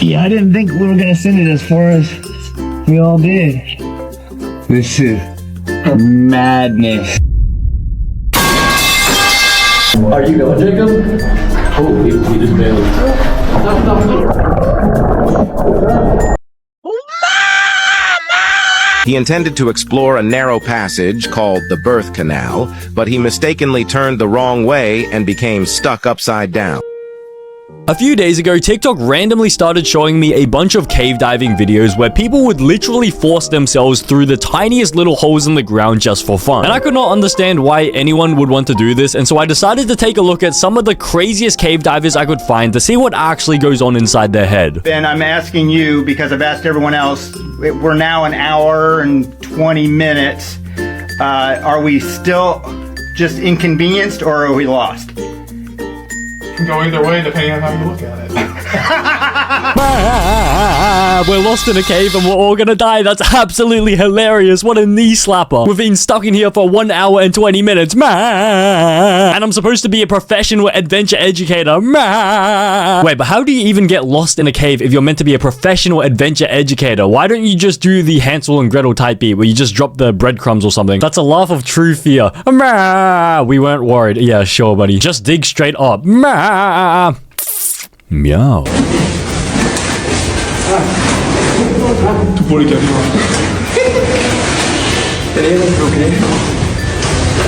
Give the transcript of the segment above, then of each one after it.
Yeah, I didn't think we were gonna send it as far as we all did. This is madness. Are you going, Jacob? Oh, he just bailed. He intended to explore a narrow passage called the Birth Canal, but he mistakenly turned the wrong way and became stuck upside down. A few days ago, TikTok randomly started showing me a bunch of cave diving videos where people would literally force themselves through the tiniest little holes in the ground just for fun. And I could not understand why anyone would want to do this, and so I decided to take a look at some of the craziest cave divers I could find to see what actually goes on inside their head. Ben, I'm asking you because I've asked everyone else. We're now an hour and 20 minutes. Are we still just inconvenienced or are we lost? Can go either way depending on how you look at it. We're lost in a cave and we're all gonna die. That's absolutely hilarious. What a knee slapper. We've been stuck in here for 1 hour and 20 minutes. And I'm supposed to be a professional adventure educator. Wait, but how do you even get lost in a cave if you're meant to be a professional adventure educator? Why don't you just do the Hansel and Gretel type beat where you just drop the breadcrumbs or something? That's a laugh of true fear. We weren't worried. Yeah, sure, buddy. Just dig straight up. Meow. Tu puoi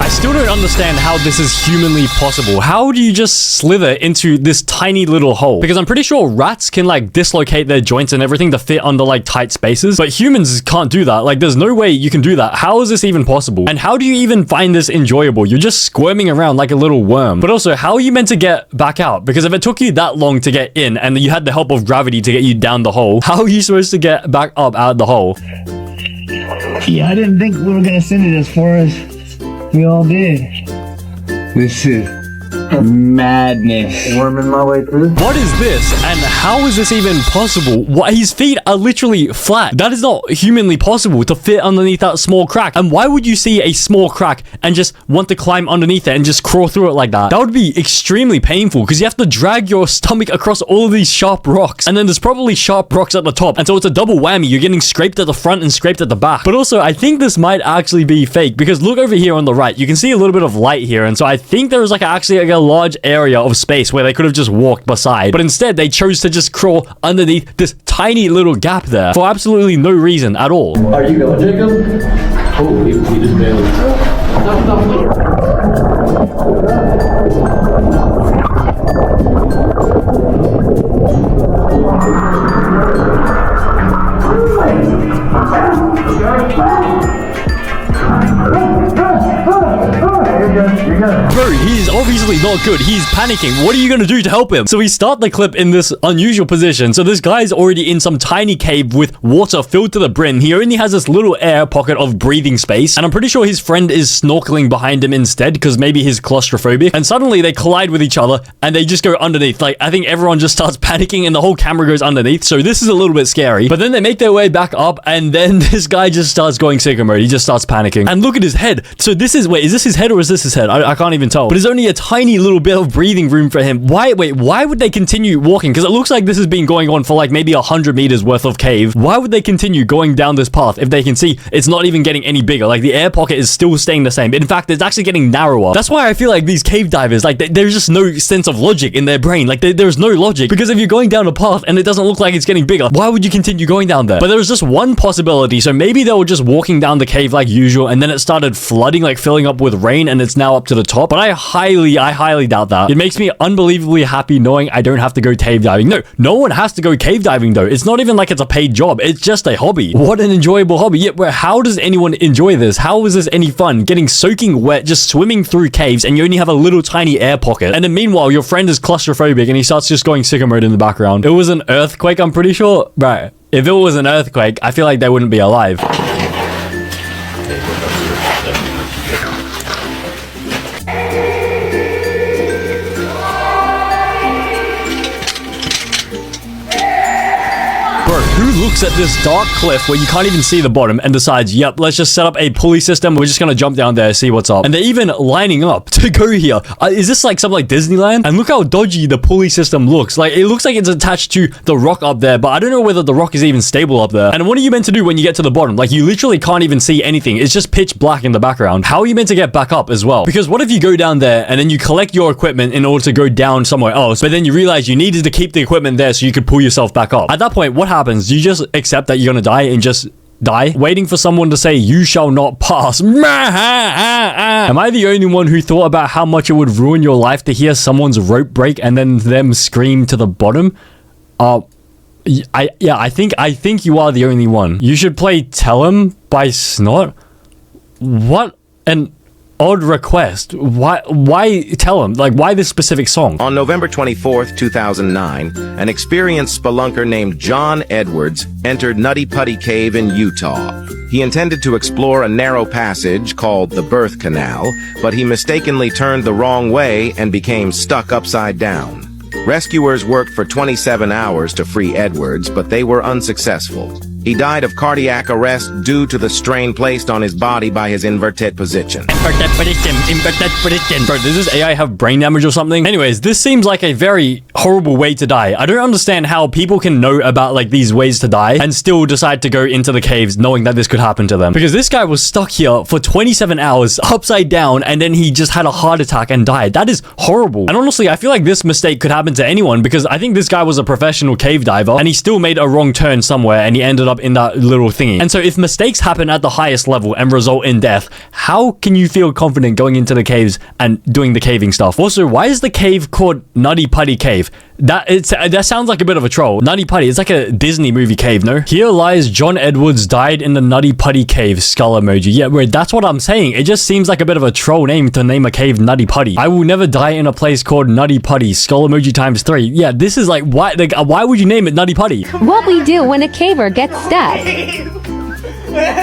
I still don't understand how this is humanly possible. How do you just slither into this tiny little hole? Because I'm pretty sure rats can like dislocate their joints and everything to fit under like tight spaces, but humans can't do that. Like there's no way you can do that. How is this even possible? And how do you even find this enjoyable? You're just squirming around like a little worm. But also, how are you meant to get back out? Because if it took you that long to get in and you had the help of gravity to get you down the hole, how are you supposed to get back up out of the hole? Yeah, I didn't think we were gonna send it as far as we all did. This is madness. Worming my way through. What is this? And how is this even possible? What? His feet are literally flat. That is not humanly possible to fit underneath that small crack. And why would you see a small crack and just want to climb underneath it and just crawl through it like that? That would be extremely painful because you have to drag your stomach across all of these sharp rocks. And then there's probably sharp rocks at the top. And so it's a double whammy. You're getting scraped at the front and scraped at the back. But also, I think this might actually be fake because look over here on the right. You can see a little bit of light here. And so I think there is like actually like a large area of space where they could have just walked beside, but instead they chose to just crawl underneath this tiny little gap there for absolutely no reason at all. Are you going, Jacob? Oh, he just bailed. Bro, he's obviously not good. He's panicking. What are you gonna do to help him? So we start the clip in this unusual position. So this guy's already in some tiny cave with water filled to the brim. He only has this little air pocket of breathing space. And I'm pretty sure his friend is snorkeling behind him instead because maybe he's claustrophobic. And suddenly they collide with each other and they just go underneath. Like, I think everyone just starts panicking and the whole camera goes underneath. So this is a little bit scary. But then they make their way back up and then this guy just starts going sicko mode. He just starts panicking. And look at his head. So this is, wait, is this his head or is this his head? I can't even tell. But there's only a tiny little bit of breathing room for him. Why would they continue walking? Because it looks like this has been going on for like maybe 100 meters worth of cave. Why would they continue going down this path if they can see it's not even getting any bigger? Like the air pocket is still staying the same. In fact, it's actually getting narrower. That's why I feel like these cave divers, like there's just no sense of logic in their brain. Like there's no logic because if you're going down a path and it doesn't look like it's getting bigger, why would you continue going down there? But there was just one possibility. So maybe they were just walking down the cave like usual and then it started flooding, like filling up with rain and it's now up to the top. But I highly doubt that. It makes me unbelievably happy knowing I don't have to go cave diving. No one has to go cave diving though. It's not even like it's a paid job. It's just a hobby. What an enjoyable hobby. Yet, how does anyone enjoy this? How is this any fun? Getting soaking wet, just swimming through caves and you only have a little tiny air pocket. And then meanwhile, your friend is claustrophobic and he starts just going sicko mode in the background. It was an earthquake, I'm pretty sure. Right. If it was an earthquake, I feel like they wouldn't be alive. Who looks at this dark cliff where you can't even see the bottom and decides, yep, let's just set up a pulley system. We're just gonna jump down there, see what's up. And they're even lining up to go here. Is this like something like Disneyland? And look how dodgy the pulley system looks. Like, it looks like it's attached to the rock up there, but I don't know whether the rock is even stable up there. And what are you meant to do when you get to the bottom? Like, you literally can't even see anything. It's just pitch black in the background. How are you meant to get back up as well? Because what if you go down there and then you collect your equipment in order to go down somewhere else, but then you realize you needed to keep the equipment there so you could pull yourself back up? At that point, what happens? You just accept that you're gonna die and just die, waiting for someone to say, you shall not pass. Am I the only one who thought about how much it would ruin your life to hear someone's rope break and then them scream to the bottom? I think you are the only one. You should play Tell 'Em by Snot. What an odd request. Why Tell 'Em? Like, why this specific song? On November 24th, 2009, an experienced spelunker named John Edwards entered Nutty Putty Cave in Utah. He intended to explore a narrow passage called the Birth Canal, but he mistakenly turned the wrong way and became stuck upside down. Rescuers worked for 27 hours to free Edwards, but they were unsuccessful. He died of cardiac arrest due to the strain placed on his body by his inverted position. Bro, does this AI have brain damage or something? Anyways, this seems like a very horrible way to die. I don't understand how people can know about like these ways to die and still decide to go into the caves knowing that this could happen to them. Because this guy was stuck here for 27 hours upside down and then he just had a heart attack and died. That is horrible. And honestly, I feel like this mistake could happen to anyone because I think this guy was a professional cave diver and he still made a wrong turn somewhere and he ended up in that little thingy. And so if mistakes happen at the highest level and result in death, how can you feel confident going into the caves and doing the caving stuff? Also, why is the cave called Nutty Putty Cave? That sounds like a bit of a troll. Nutty Putty, it's like a Disney movie cave, no? Here lies John Edwards died in the Nutty Putty Cave, skull emoji. Yeah, wait, that's what I'm saying. It just seems like a bit of a troll name to name a cave Nutty Putty. I will never die in a place called Nutty Putty, skull emoji times 3. Yeah, this is like, why would you name it Nutty Putty? What we do when a caver gets stuck.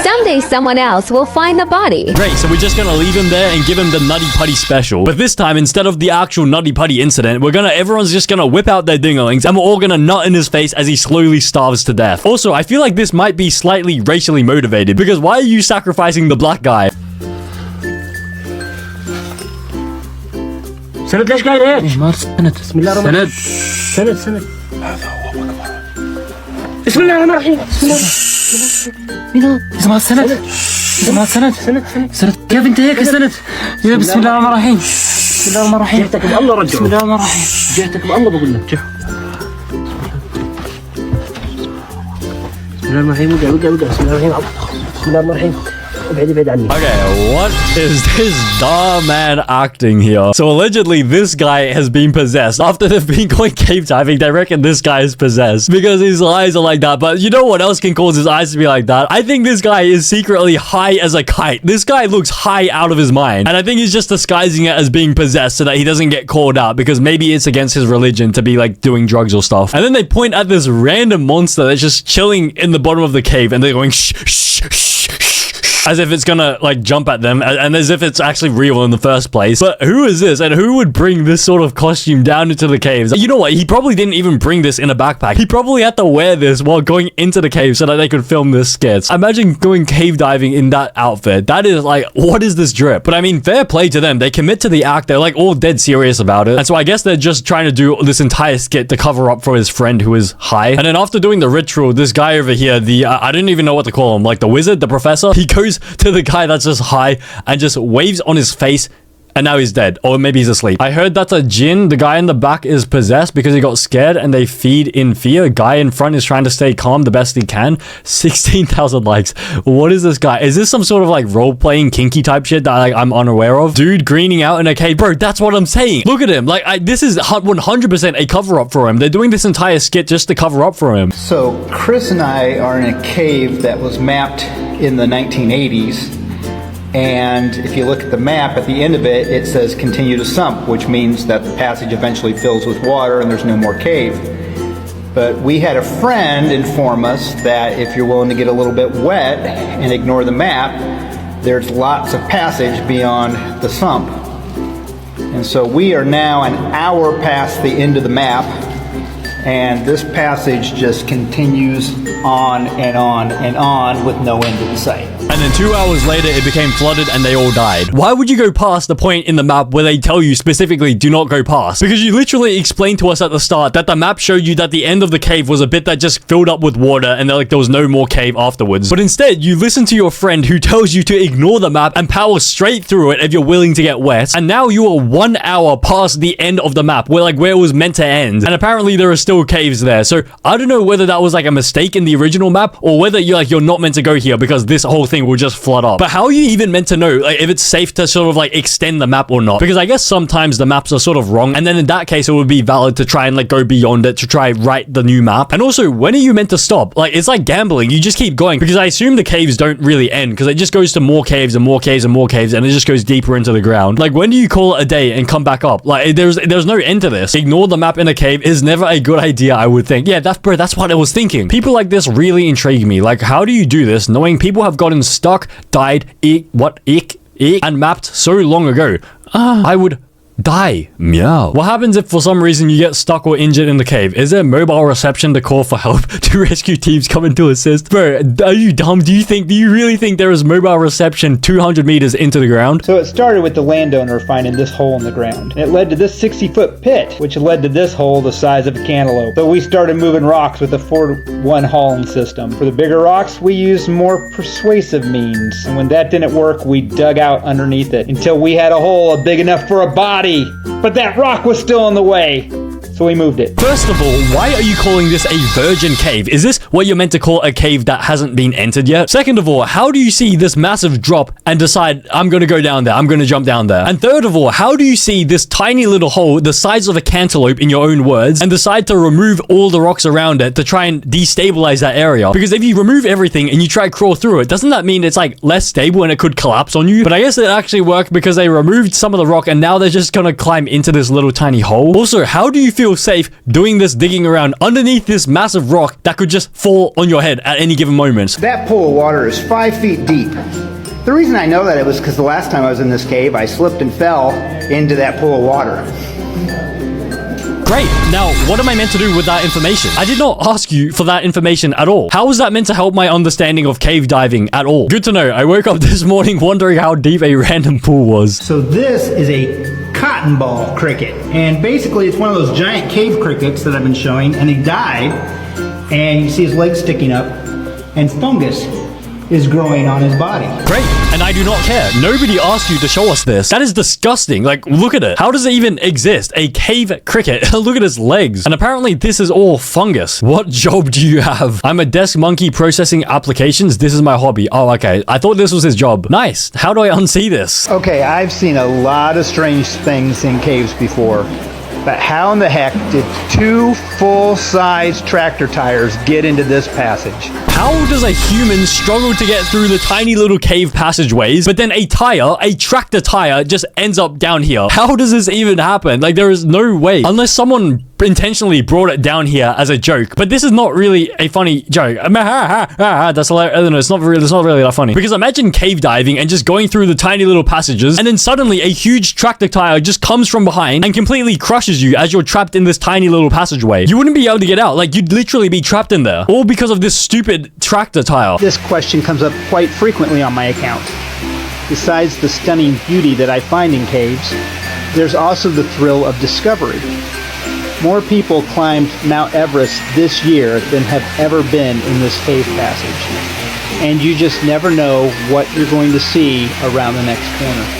Someday someone else will find the body. Great, so we're just gonna leave him there and give him the Nutty Putty special. But this time, instead of the actual Nutty Putty incident, everyone's just gonna whip out their dinglings and we're all gonna nut in his face as he slowly starves to death. Also, I feel like this might be slightly racially motivated because why are you sacrificing the black guy? سند ليش قاعد هيك؟ سند بسم الله الرحمن الرحيم سند بسم الله الرحمن الرحيم اسمع السند اسمع السند سند كيف انت هيك سند يا بسم الله الرحمن الرحيم بسم الله الرحمن الرحيم جهتك بالله رجع بسم الله الرحمن الرحيم جهتك بالله بقول لك بسم الله الرحمن الرحيم وقع بسم الله الرحمن الرحيم بسم الله الرحمن الرحيم Okay, what is this dumb man acting here? So allegedly this guy has been possessed. After they've been going cave diving, they reckon this guy is possessed because his eyes are like that. But you know what else can cause his eyes to be like that? I think this guy is secretly high as a kite. This guy looks high out of his mind. And I think he's just disguising it as being possessed so that he doesn't get called out because maybe it's against his religion to be like doing drugs or stuff. And then they point at this random monster that's just chilling in the bottom of the cave and they're going shh, shh, shh. As if it's gonna like jump at them and as if it's actually real in the first place. But who is this and who would bring this sort of costume down into the caves? You know what? He probably didn't even bring this in a backpack. He probably had to wear this while going into the cave so that they could film this skit. Imagine going cave diving in that outfit. That is like, what is this drip? But I mean, fair play to them. They commit to the act. They're like all dead serious about it. And so I guess they're just trying to do this entire skit to cover up for his friend who is high. And then after doing the ritual, this guy over here, I didn't even know what to call him, like the wizard, the professor, he goes to the guy that's just high and just waves on his face and now he's dead, or maybe he's asleep. I heard that's a jinn. The guy in the back is possessed because he got scared and they feed in fear. Guy in front is trying to stay calm the best he can. 16,000 likes. What is this guy? Is this some sort of like role-playing kinky type shit that like, I'm unaware of? Dude greening out in a cave. Bro, that's what I'm saying. Look at him. Like, this is 100% a cover-up for him. They're doing this entire skit just to cover up for him. So Chris and I are in a cave that was mapped in the 1980s. And if you look at the map, at the end of it, it says continue to sump, which means that the passage eventually fills with water and there's no more cave. But we had a friend inform us that if you're willing to get a little bit wet and ignore the map, there's lots of passage beyond the sump. And so we are now an hour past the end of the map, And this passage just continues on and on and on with no end in sight. And then 2 hours later, it became flooded and they all died. Why would you go past the point in the map where they tell you specifically do not go past? Because you literally explained to us at the start that the map showed you that the end of the cave was a bit that just filled up with water and like there was no more cave afterwards. But instead, you listen to your friend who tells you to ignore the map and power straight through it if you're willing to get wet. And now you are 1 hour past the end of the map where it was meant to end. And apparently there are still caves there. So I don't know whether that was like a mistake in the original map or whether you're not meant to go here because this whole thing will just flood up. But how are you even meant to know if it's safe to sort of like extend the map or not? Because I guess sometimes the maps are sort of wrong, and then in that case it would be valid to try and like go beyond it to try write the new map. And also, when are you meant to stop? Like, it's like gambling. You just keep going because I assume the caves don't really end because it just goes to more caves and more caves and more caves and it just goes deeper into the ground. Like, when do you call it a day and come back up? Like, there's no end to this. Ignore the map in a cave is never a good idea, I would think. Yeah, that's what I was thinking. People like this really intrigue me. Like, how do you do this knowing people have gotten stuck, died, and mapped so long ago? I would die. Meow. What happens if for some reason you get stuck or injured in the cave? Is there mobile reception to call for help? Do rescue teams come in to assist? Bro, are you dumb? Do you really think there is mobile reception 200 meters into the ground? So it started with the landowner finding this hole in the ground. And it led to this 60-foot pit, which led to this hole the size of a cantaloupe. So we started moving rocks with a 4-to-1 hauling system. For the bigger rocks, we used more persuasive means. And when that didn't work, we dug out underneath it until we had a hole big enough for a body. But that rock was still in the way, so we moved it. First of all, why are you calling this a virgin cave? Is this what you're meant to call a cave that hasn't been entered yet? Second of all, how do you see this massive drop and decide, I'm gonna go down there, I'm gonna jump down there? And third of all, how do you see this tiny little hole the size of a cantaloupe, in your own words, and decide to remove all the rocks around it to try and destabilize that area? Because if you remove everything and you try to crawl through it, doesn't that mean it's like less stable and it could collapse on you? But I guess it actually worked because they removed some of the rock and now they're just gonna climb into this little tiny hole. Also, how do you feel safe doing this digging around underneath this massive rock that could just fall on your head at any given moment? That pool of water is 5 feet deep. The reason I know that it was because the last time I was in this cave, I slipped and fell into that pool of water. Great. Now, what am I meant to do with that information? I did not ask you for that information at all. How is that meant to help my understanding of cave diving at all? Good to know. I woke up this morning wondering how deep a random pool was. So this is a cotton ball cricket. And basically it's one of those giant cave crickets that I've been showing, and he died, and you see his legs sticking up, and fungus is growing on his body. Great. And I do not care. Nobody asked you to show us this. That is disgusting. Like, look at it. How does it even exist? A cave cricket. Look at his legs. And apparently this is all fungus. What job do you have? I'm a desk monkey processing applications. This is my hobby. Oh, okay. I thought this was his job. Nice. How do I unsee this? Okay, I've seen a lot of strange things in caves before. But how in the heck did 2 full-size tractor tires get into this passage? How does a human struggle to get through the tiny little cave passageways, but then a tractor tire, just ends up down here? How does this even happen? Like, there is no way. Unless someone intentionally brought it down here as a joke. But this is not really a funny joke. That's hilarious. I don't know, it's not really that funny. Because imagine cave diving and just going through the tiny little passages, and then suddenly a huge tractor tire just comes from behind and completely crushes you as you're trapped in this tiny little passageway. You wouldn't be able to get out. Like, you'd literally be trapped in there. All because of this stupid tractor tire. This question comes up quite frequently on my account. Besides the stunning beauty that I find in caves, there's also the thrill of discovery. More people climbed Mount Everest this year than have ever been in this cave passage. And you just never know what you're going to see around the next corner.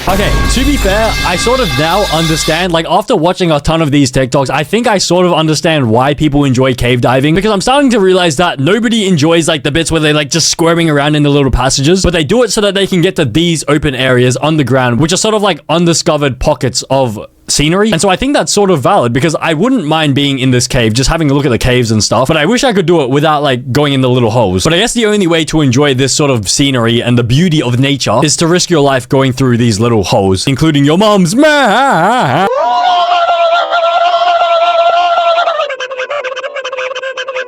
Okay, to be fair, I sort of now understand, like, after watching a ton of these TikToks, I think I sort of understand why people enjoy cave diving, because I'm starting to realize that nobody enjoys, like, the bits where they like just squirming around in the little passages, but they do it so that they can get to these open areas underground, which are sort of like undiscovered pockets of scenery. And so I think that's sort of valid, because I wouldn't mind being in this cave, just having a look at the caves and stuff, but I wish I could do it without like going in the little holes. But I guess the only way to enjoy this sort of scenery and the beauty of nature is to risk your life going through these little holes, including your mom's.